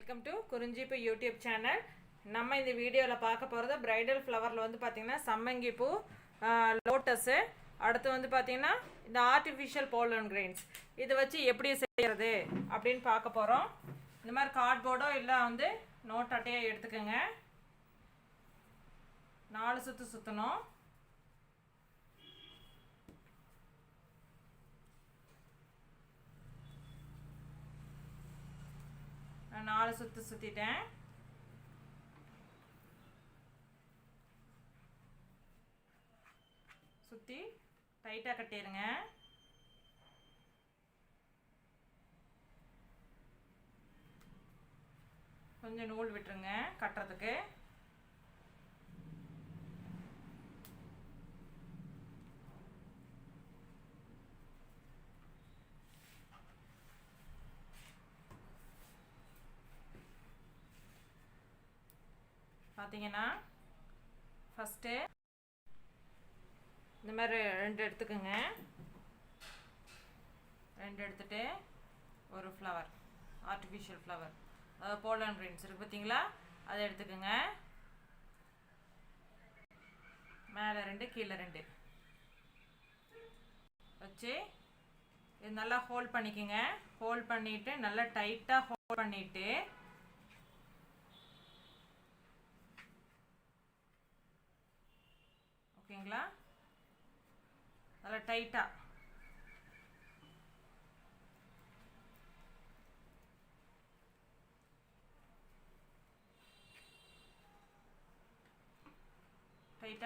Welcome to Kurinjipoo YouTube channel. நம்ம இந்த வீடியோவில் பார்க்க போகிறது பிரைடல் ஃப்ளவரில் வந்து பார்த்திங்கன்னா சம்மங்கி பூ, லோட்டஸு, அடுத்து வந்து பார்த்திங்கன்னா இந்த ஆர்டிஃபிஷியல் போலன் கிரெயின்ஸ் இதை வச்சு எப்படி செய்கிறது அப்படின்னு பார்க்க போகிறோம். இந்த மாதிரி கார்ட்போர்டோ இல்லை வந்து நோட் அட்டையோ எடுத்துக்கோங்க. 4 சுற்று சுற்றணும். நான் 4 சுற்று சுற்றிட்டேன். சுற்றி டைட்டாக கட்டிடுங்க. கொஞ்சம் நூல் விட்டுருங்க கட்டுறதுக்கு. பார்த்தீங்கன்னா ஃபஸ்ட்டு இந்த மாதிரி 2 எடுத்துக்கோங்க. 2 எடுத்துகிட்டு ஒரு ஃப்ளவர், ஆர்டிஃபிஷியல் ஃப்ளவர், அதாவது போலன் கிரெயின்ஸ் இருக்குது பார்த்தீங்களா, அதை எடுத்துக்கோங்க. மேலே 2 கீழே 2 வச்சு இது நல்லா ஹோல்ட் பண்ணிக்கோங்க. ஹோல்ட் பண்ணிவிட்டு நல்லா டைட்டாக ஹோல்ட் பண்ணிவிட்டு ஓகேங்களா, நல்லா டைட்டாக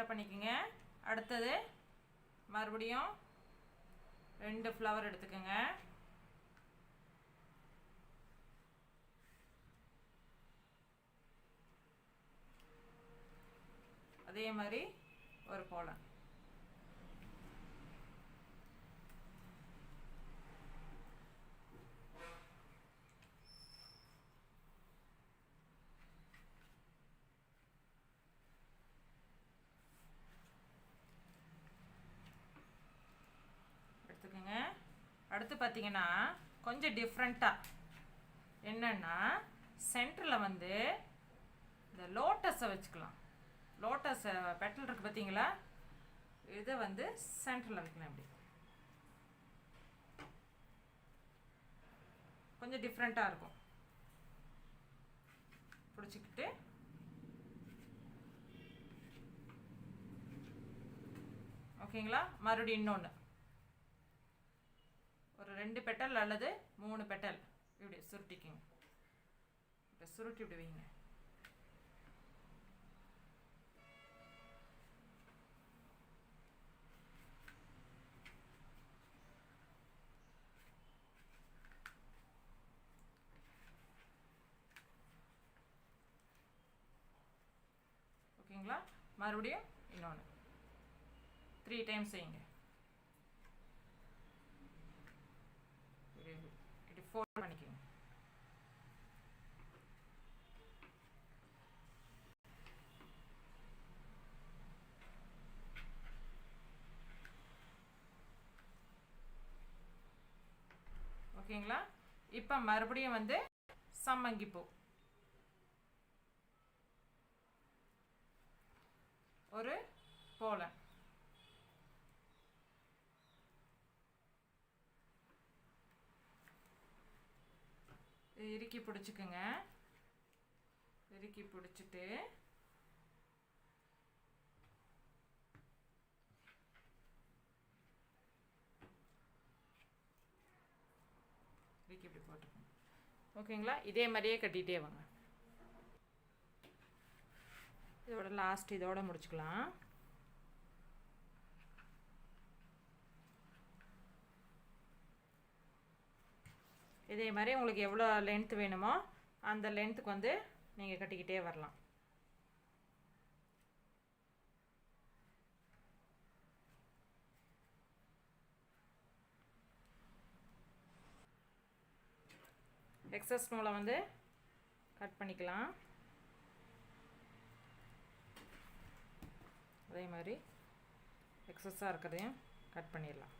பண்ணிக்கோங்க. அடுத்தது மறுபடியும் 2 ஃப்ளவர் எடுத்துக்கோங்க. அதே மாதிரி ஒரு போலன். எடுத்துக்கோங்க. அடுத்து பார்த்தீங்கன்னா கொஞ்சம் டிஃப்ரெண்ட்டாக என்னன்னா சென்டரில் வந்து இந்த லோட்டஸை வச்சுக்கலாம். லோட்டஸ் பெட்டல் இருக்குது பார்த்தீங்களா, இதை வந்து சென்டரில் வைக்கலாம். இப்படி கொஞ்சம் டிஃப்ரெண்ட்டாக இருக்கும். பிடிச்சிக்கிட்டு ஓகேங்களா. மறுபடியும் இன்னொன்று ஒரு 2 பெட்டல் அல்லது 3 பெட்டல் இப்படி சுருட்டிக்குங்க. இப்போ சுருட்டி இப்படி வைங்க. ஓகேங்களா. மறுபடியும் இன்னொன்று 3 டைம்ஸ் செய்யுங்க. இப்படி ஃபோல்ட் பண்ணிக்கோங்க. ஓகேங்களா. இப்போ மறுபடியும் வந்து சம்மங்கி பூ ஒரு போலன். இறுக்கி பிடிச்சிக்குங்க. இறுக்கி பிடிச்சிட்டு இறுக்கி இப்படி போட்டுக்கோங்க. ஓகேங்களா. இதே மாதிரியே கட்டிகிட்டே வாங்க. இதோட லாஸ்ட் இதோட முடிச்சுக்கலாம். இதே மாதிரி உங்களுக்கு எவ்வளோ லென்த் வேணுமோ அந்த லென்த்துக்கு வந்து நீங்கள் கட்டிக்கிட்டே வரலாம். எக்ஸஸ் நூலை வந்து கட் பண்ணிக்கலாம். அதே மாதிரி எக்ஸஸாக இருக்கிறதையும் கட் பண்ணிடலாம்.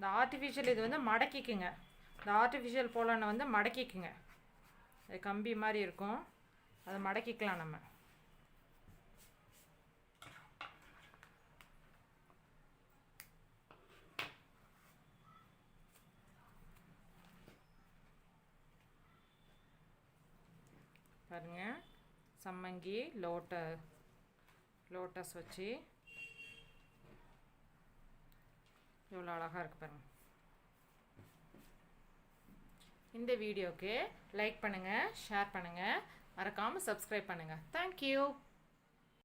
இந்த ஆர்டிஃபிஷியல் இது வந்து மடக்கிக்குங்க. இந்த ஆர்டிஃபிஷியல் போலனை வந்து மடக்கிக்குங்க. அது கம்பி மாதிரி இருக்கும், அதை மடக்கிக்கலாம் நம்ம. பாருங்க, சம்மங்கி லோட்டஸ் வச்சு எவ்வளோ அழகாக இருக்குது பாருங்கள். இந்த வீடியோவுக்கு லைக் பண்ணுங்கள், ஷேர் பண்ணுங்கள், மறக்காமல் சப்ஸ்கிரைப் பண்ணுங்கள். தேங்க்யூ.